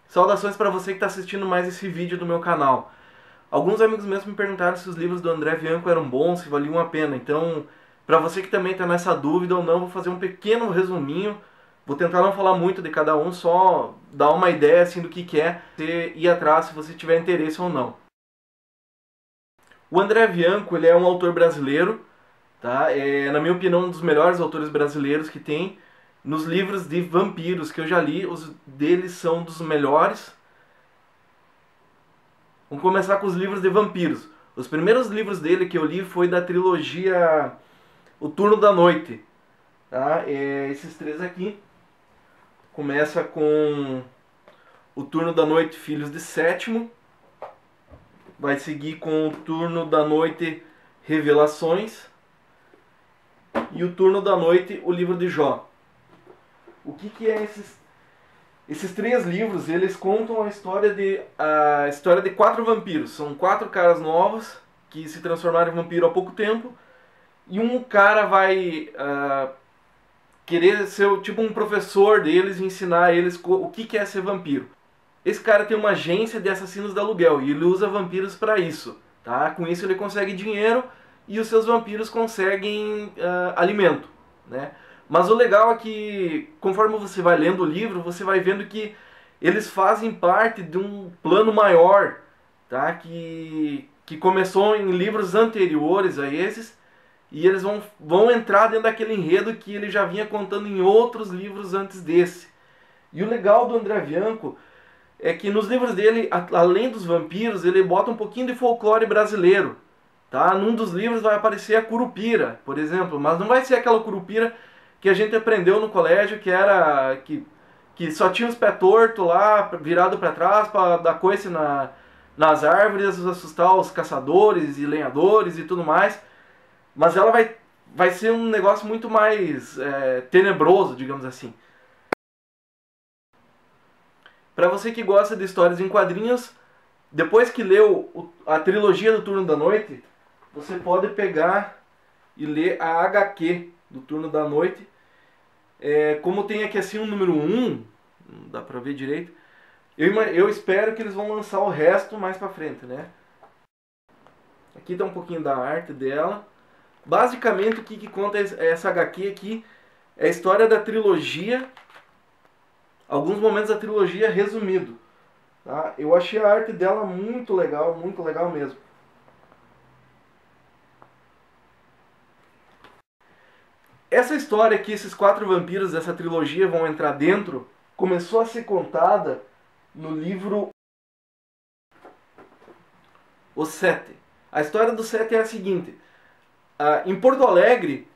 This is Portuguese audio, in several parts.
Saudações para você que está assistindo mais esse vídeo do meu canal. Alguns amigos meus me perguntaram se os livros do André Bianco eram bons, se valiam a pena. Então, para você que também está nessa dúvida ou não, vou fazer um pequeno resuminho. Vou tentar não falar muito de cada um, só dar uma ideia assim, do que é, você ir atrás se você tiver interesse ou não. O André Bianco, ele é um autor brasileiro, tá? É, na minha opinião, um dos melhores autores brasileiros que tem. Nos livros de vampiros que eu já li, os deles são dos melhores. Vamos começar com os livros de vampiros. Os primeiros livros dele que eu li foi da trilogia O Turno da Noite. Tá? Esses três aqui. Começa com O Turno da Noite, Filhos de Sétimo. Vai seguir com O Turno da Noite, Revelações. E O Turno da Noite, o livro de Jó. O que é esses três livros? Eles contam a história de 4 vampiros. São 4 caras novos que se transformaram em vampiro há pouco tempo. E um cara vai querer ser tipo um professor deles e ensinar eles o que é ser vampiro. Esse cara tem uma agência de assassinos de aluguel e ele usa vampiros para isso. Tá? Com isso ele consegue dinheiro e os seus vampiros conseguem alimento, né? Mas o legal é que, conforme você vai lendo o livro, você vai vendo que eles fazem parte de um plano maior, tá? que começou em livros anteriores a esses, e eles vão entrar dentro daquele enredo que ele já vinha contando em outros livros antes desse. E o legal do André Bianco é que nos livros dele, além dos vampiros, ele bota um pouquinho de folclore brasileiro. Tá? Num dos livros vai aparecer a Curupira, por exemplo, mas não vai ser aquela Curupira que a gente aprendeu no colégio, que era que só tinha os pés tortos lá, virado para trás, para dar coice nas árvores, assustar os caçadores e lenhadores e tudo mais. Mas ela vai ser um negócio muito mais tenebroso, digamos assim. Para você que gosta de histórias em quadrinhos, depois que leu a trilogia do Turno da Noite, você pode pegar e ler a HQ do Turno da Noite. Como tem aqui assim um número 1, não dá pra ver direito, eu espero que eles vão lançar o resto mais pra frente, né? Aqui tá um pouquinho da arte dela. Basicamente o que conta essa HQ aqui é a história da trilogia, alguns momentos da trilogia resumido. Tá? Eu achei a arte dela muito legal mesmo. Essa história que esses 4 vampiros dessa trilogia vão entrar dentro começou a ser contada no livro Os Sete. A história dos Sete é a seguinte: em Porto Alegre,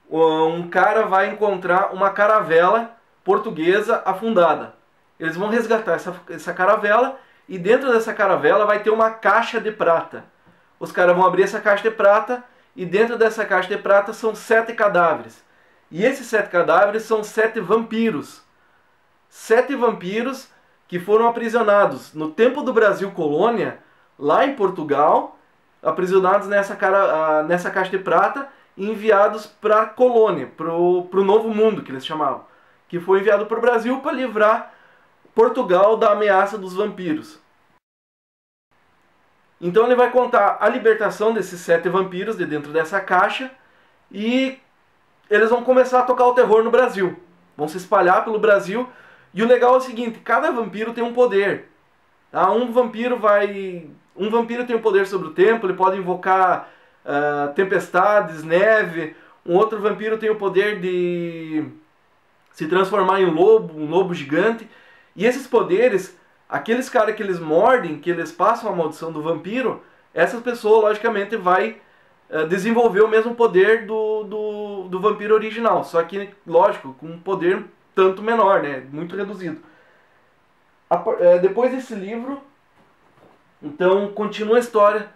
um cara vai encontrar uma caravela portuguesa afundada. Eles vão resgatar essa caravela e dentro dessa caravela vai ter uma caixa de prata. Os caras vão abrir essa caixa de prata e dentro dessa caixa de prata são 7 cadáveres. E esses 7 cadáveres são 7 vampiros. 7 vampiros que foram aprisionados no tempo do Brasil Colônia, lá em Portugal, aprisionados nessa caixa de prata e enviados para a colônia, para o Novo Mundo, que eles chamavam. Que foi enviado para o Brasil para livrar Portugal da ameaça dos vampiros. Então ele vai contar a libertação desses 7 vampiros de dentro dessa caixa e eles vão começar a tocar o terror no Brasil. Vão se espalhar pelo Brasil e o legal é o seguinte: cada vampiro tem um poder. Tá? Um vampiro tem o poder sobre o tempo, ele pode invocar tempestades, neve. Um outro vampiro tem o poder de se transformar em um lobo gigante. E esses poderes, aqueles caras que eles mordem, que eles passam a maldição do vampiro, essa pessoa logicamente vai desenvolver o mesmo poder do vampiro original, só que, lógico, com um poder tanto menor, né? Muito reduzido. Depois desse livro, então, continua a história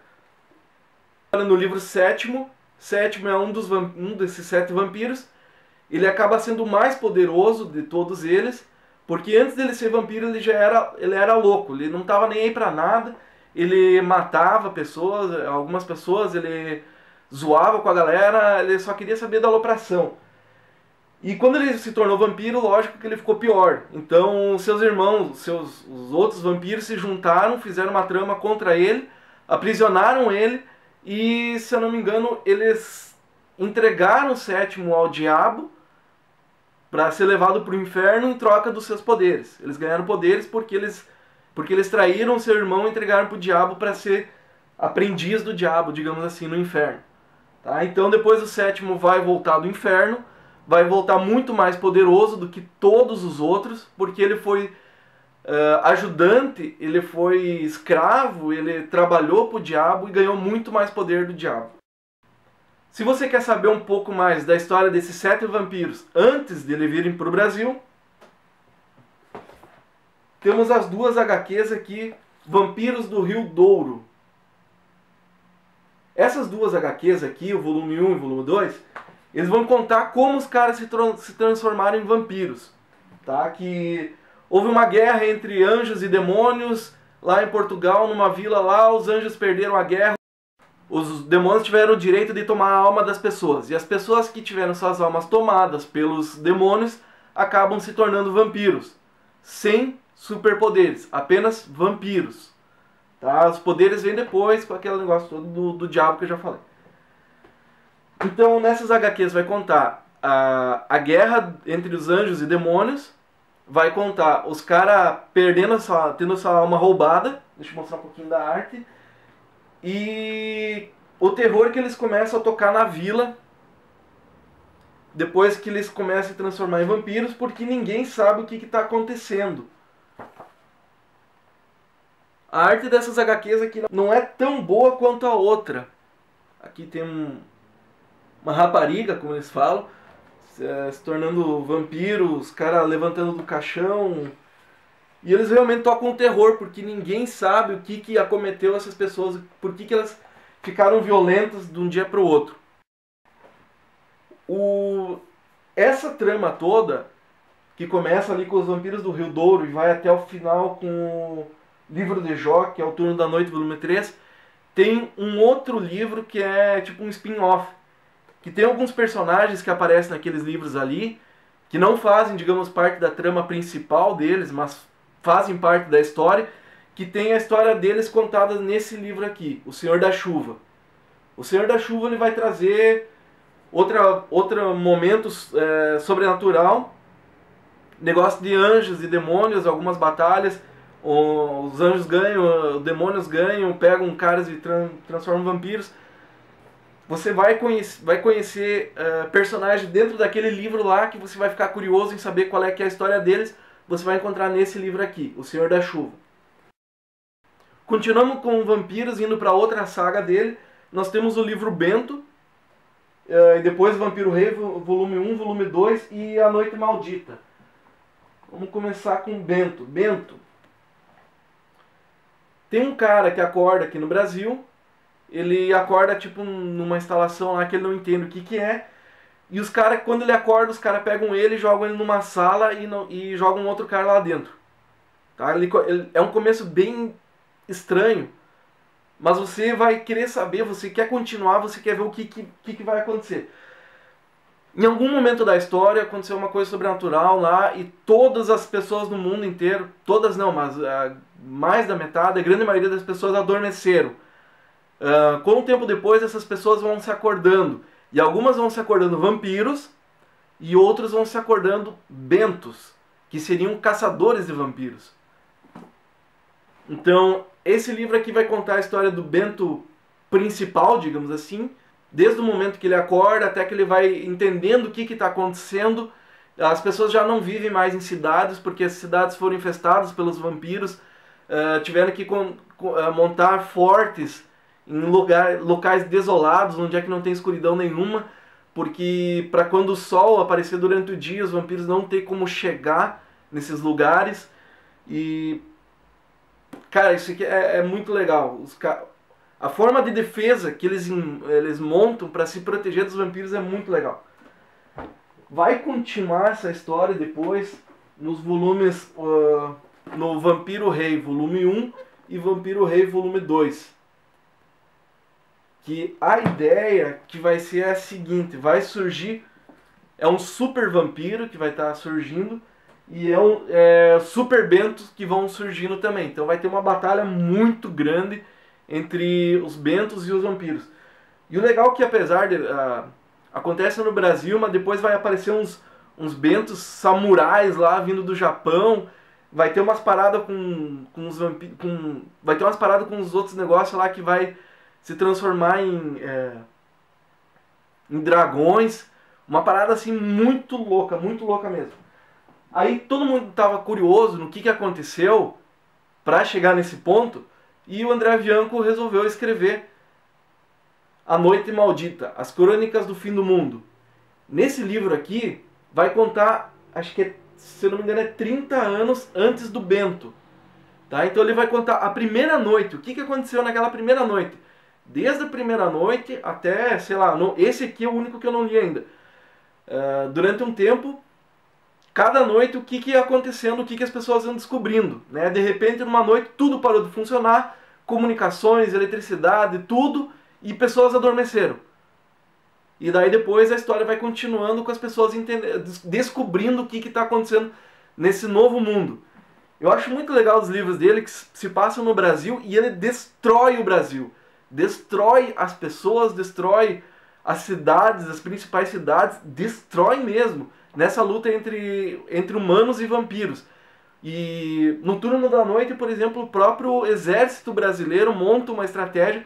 No livro sétimo, Sétimo é um desses 7 vampiros. Ele acaba sendo o mais poderoso de todos eles, porque antes dele ser vampiro ele era louco, ele não estava nem aí pra nada, ele matava pessoas, algumas pessoas, ele zoava com a galera, ele só queria saber da alopração. E quando ele se tornou vampiro, lógico que ele ficou pior. Então seus irmãos, os outros vampiros se juntaram, fizeram uma trama contra ele, aprisionaram ele e, se eu não me engano, eles entregaram o Sétimo ao diabo para ser levado para o inferno em troca dos seus poderes. Eles ganharam poderes porque eles traíram seu irmão e entregaram para o diabo para ser aprendiz do diabo, digamos assim, no inferno. Tá? Então depois o Sétimo vai voltar do inferno, vai voltar muito mais poderoso do que todos os outros, porque ele foi ajudante, ele foi escravo, ele trabalhou para o diabo e ganhou muito mais poder do diabo. Se você quer saber um pouco mais da história desses 7 vampiros antes de eles virem para o Brasil, temos as 2 HQs aqui, Vampiros do Rio Douro. Essas 2 HQs aqui, o volume 1 e o volume 2, eles vão contar como os caras se transformaram em vampiros. Tá? Que houve uma guerra entre anjos e demônios lá em Portugal, numa vila lá, os anjos perderam a guerra. Os demônios tiveram o direito de tomar a alma das pessoas. E as pessoas que tiveram suas almas tomadas pelos demônios acabam se tornando vampiros. Sem superpoderes, apenas vampiros. Tá? Os poderes vêm depois, com aquele negócio todo do diabo que eu já falei. Então nessas HQs vai contar a guerra entre os anjos e demônios. Vai contar os caras tendo sua alma roubada. Deixa eu mostrar um pouquinho da arte. E o terror que eles começam a tocar na vila depois que eles começam a se transformar em vampiros, porque ninguém sabe o que está acontecendo. A arte dessas HQs aqui não é tão boa quanto a outra. Aqui tem uma rapariga, como eles falam, se tornando vampiro, os caras levantando do caixão. E eles realmente tocam terror, porque ninguém sabe o que acometeu essas pessoas, por que elas ficaram violentas de um dia para o outro. Essa trama toda, que começa ali com os Vampiros do Rio Douro e vai até o final com o livro de Jó, que é o Turno da Noite, volume 3, tem um outro livro que é tipo um spin-off, que tem alguns personagens que aparecem naqueles livros ali, que não fazem, digamos, parte da trama principal deles, mas fazem parte da história, que tem a história deles contada nesse livro aqui, O Senhor da Chuva. O Senhor da Chuva ele vai trazer outro momento sobrenatural, negócio de anjos e demônios, algumas batalhas, os anjos ganham, os demônios ganham, pegam caras e transformam em vampiros. Você vai conhecer personagens dentro daquele livro lá, que você vai ficar curioso em saber qual é que é a história deles. Você vai encontrar nesse livro aqui, O Senhor da Chuva. Continuamos com vampiros, indo para outra saga dele. Nós temos o livro Bento, e depois Vampiro Rei, volume 1, volume 2 e A Noite Maldita. Vamos começar com Bento. Bento. Tem um cara que acorda aqui no Brasil, ele acorda tipo numa instalação lá que ele não entende o que é. E os caras, quando ele acorda, os caras pegam ele e jogam ele numa sala e jogam outro cara lá dentro. Tá? É um começo bem estranho, mas você vai querer saber, você quer continuar, você quer ver o que vai acontecer. Em algum momento da história aconteceu uma coisa sobrenatural lá e todas as pessoas no mundo inteiro, todas não, mas mais da metade, a grande maioria das pessoas adormeceram. Com o tempo depois, essas pessoas vão se acordando. E algumas vão se acordando vampiros e outros vão se acordando bentos, que seriam caçadores de vampiros. Então, esse livro aqui vai contar a história do Bento principal, digamos assim, desde o momento que ele acorda até que ele vai entendendo o que está acontecendo. As pessoas já não vivem mais em cidades, porque as cidades foram infestadas pelos vampiros, tiveram que montar fortes em locais desolados, onde é que não tem escuridão nenhuma, porque para quando o sol aparecer durante o dia, os vampiros não tem como chegar nesses lugares. E cara, isso aqui é muito legal. A forma de defesa que eles montam para se proteger dos vampiros é muito legal. Vai continuar essa história depois nos volumes no Vampiro Rei volume 1 e Vampiro Rei volume 2. Que a ideia que vai ser a seguinte, vai surgir, é um super vampiro que vai estar surgindo e super bentos que vão surgindo também. Então vai ter uma batalha muito grande entre os bentos e os vampiros. E o legal é que apesar de acontece no Brasil, mas depois vai aparecer uns bentos samurais lá vindo do Japão. Vai ter umas paradas com os vampiros, vai ter umas paradas com os outros negócios lá que vai se transformar em dragões. Uma parada assim muito louca mesmo. Aí todo mundo estava curioso no que aconteceu para chegar nesse ponto, e o André Bianco resolveu escrever A Noite Maldita, As Crônicas do Fim do Mundo. Nesse livro aqui vai contar, acho que se eu não me engano é 30 anos antes do Bento. Tá? Então ele vai contar a primeira noite, o que aconteceu naquela primeira noite. Desde a primeira noite até, sei lá, esse aqui é o único que eu não li ainda. Durante um tempo, cada noite o que ia acontecendo, o que as pessoas iam descobrindo. Né? De repente, numa noite, tudo parou de funcionar, comunicações, eletricidade, tudo, e pessoas adormeceram. E daí depois a história vai continuando com as pessoas descobrindo o que está acontecendo nesse novo mundo. Eu acho muito legal os livros dele que se passam no Brasil e ele destrói o Brasil. Destrói as pessoas, destrói as cidades, as principais cidades, destrói mesmo nessa luta entre humanos e vampiros. E no Turno da Noite, por exemplo, o próprio exército brasileiro monta uma estratégia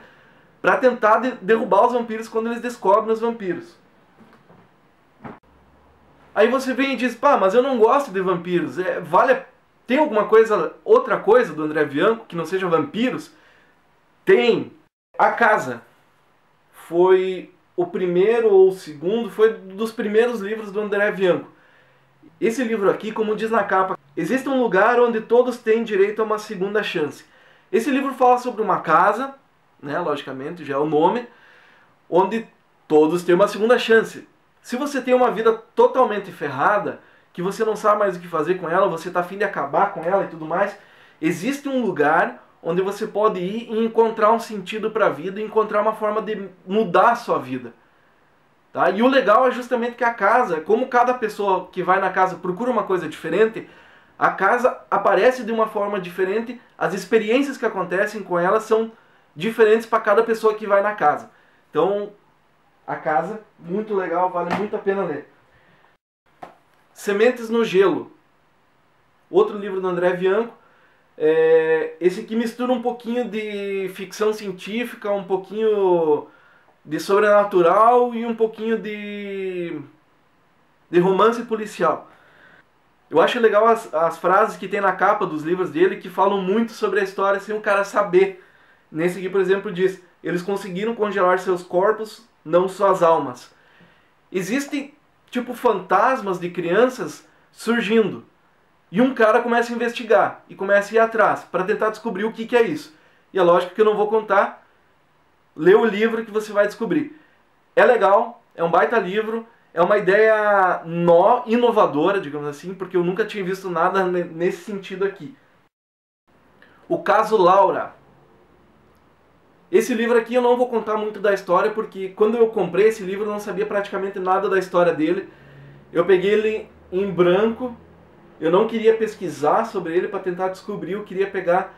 para tentar derrubar os vampiros quando eles descobrem os vampiros. Aí você vem e diz, pá, mas eu não gosto de vampiros. Tem outra coisa do André Bianco que não seja vampiros? Tem. A Casa foi o primeiro ou o segundo, foi dos primeiros livros do André Bianco. Esse livro aqui, como diz na capa, existe um lugar onde todos têm direito a uma segunda chance. Esse livro fala sobre uma casa, né, logicamente, já é o nome, onde todos têm uma segunda chance. Se você tem uma vida totalmente ferrada, que você não sabe mais o que fazer com ela, você está a fim de acabar com ela e tudo mais, existe um lugar onde você pode ir e encontrar um sentido para a vida, e encontrar uma forma de mudar a sua vida. Tá? E o legal é justamente que a casa, como cada pessoa que vai na casa procura uma coisa diferente, a casa aparece de uma forma diferente, as experiências que acontecem com ela são diferentes para cada pessoa que vai na casa. Então, A Casa, muito legal, vale muito a pena ler. Sementes no Gelo, outro livro do André Bianco. Esse aqui mistura um pouquinho de ficção científica, um pouquinho de sobrenatural e um pouquinho de romance policial. Eu acho legal as frases que tem na capa dos livros dele, que falam muito sobre a história sem o cara saber. Nesse aqui, por exemplo, diz: eles conseguiram congelar seus corpos, não suas almas. Existem, tipo, fantasmas de crianças surgindo. E um cara começa a investigar e começa a ir atrás para tentar descobrir o que é isso. E é lógico que eu não vou contar. Lê o livro que você vai descobrir. É legal, é um baita livro, é uma ideia inovadora, digamos assim, porque eu nunca tinha visto nada nesse sentido aqui. O Caso Laura. Esse livro aqui eu não vou contar muito da história, porque quando eu comprei esse livro eu não sabia praticamente nada da história dele. Eu peguei ele em branco, eu não queria pesquisar sobre ele para tentar descobrir, eu queria pegar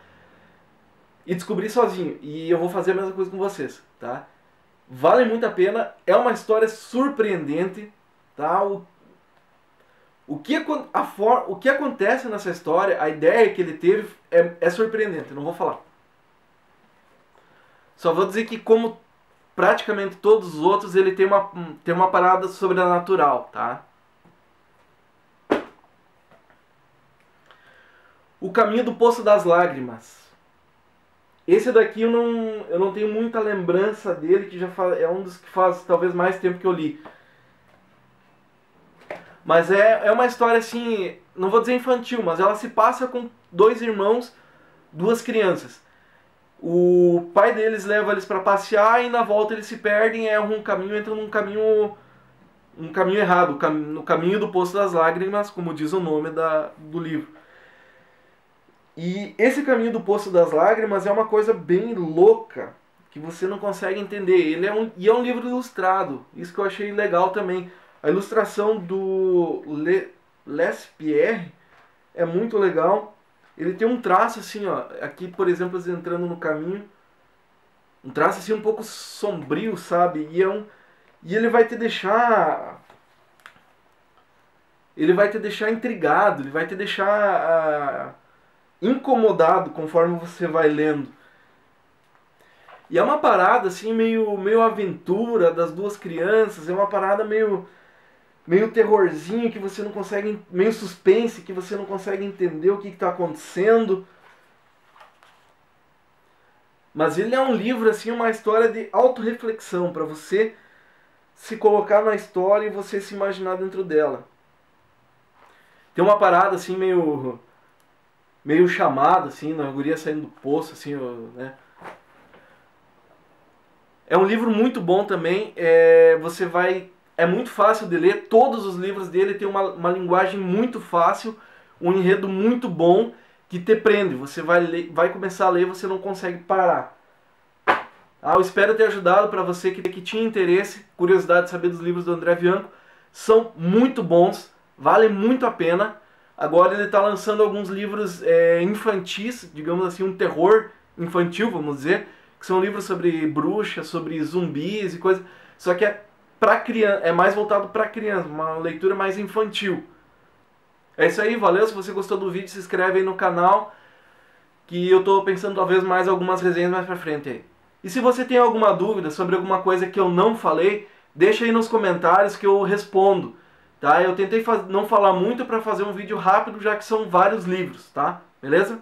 e descobrir sozinho. E eu vou fazer a mesma coisa com vocês, tá? Vale muito a pena, é uma história surpreendente, tá? O que acontece nessa história, a ideia que ele teve é surpreendente, não vou falar. Só vou dizer que, como praticamente todos os outros, ele tem uma parada sobrenatural, tá? O Caminho do Poço das Lágrimas. Esse daqui eu não tenho muita lembrança dele, que é um dos que faz talvez mais tempo que eu li. Mas é uma história assim, não vou dizer infantil, mas ela se passa com dois irmãos, duas crianças. O pai deles leva eles para passear e na volta eles se perdem, erram um caminho, entram num caminho errado, no caminho do Poço das Lágrimas, como diz o nome do livro. E esse caminho do Poço das Lágrimas é uma coisa bem louca, que você não consegue entender. Ele é um livro ilustrado, isso que eu achei legal também. A ilustração do Lespierre é muito legal. Ele tem um traço assim, ó, aqui por exemplo, entrando no caminho, um traço assim um pouco sombrio, sabe? E ele vai te deixar intrigado, ele vai te deixar incomodado conforme você vai lendo. E é uma parada assim meio aventura das duas crianças, é uma parada meio terrorzinho que você não consegue, meio suspense que você não consegue entender o que está acontecendo. Mas ele é um livro assim, uma história de autorreflexão para você se colocar na história e você se imaginar dentro dela. Tem uma parada assim meio chamada assim, na guria saindo do poço assim, né? É um livro muito bom também, é muito fácil de ler, todos os livros dele tem uma linguagem muito fácil, um enredo muito bom que te prende. Você vai começar a ler e você não consegue parar. Eu espero ter ajudado para você que tinha interesse, curiosidade de saber dos livros do André Bianco. São muito bons, valem muito a pena. Agora ele está lançando alguns livros infantis, digamos assim, um terror infantil, vamos dizer, que são livros sobre bruxas, sobre zumbis e coisas. Só que é mais voltado para criança, uma leitura mais infantil. É isso aí, valeu. Se você gostou do vídeo, se inscreve aí no canal, que eu estou pensando talvez mais algumas resenhas mais pra frente aí. E se você tem alguma dúvida sobre alguma coisa que eu não falei, deixa aí nos comentários que eu respondo. Tá? Eu tentei não falar muito para fazer um vídeo rápido, já que são vários livros, tá? Beleza?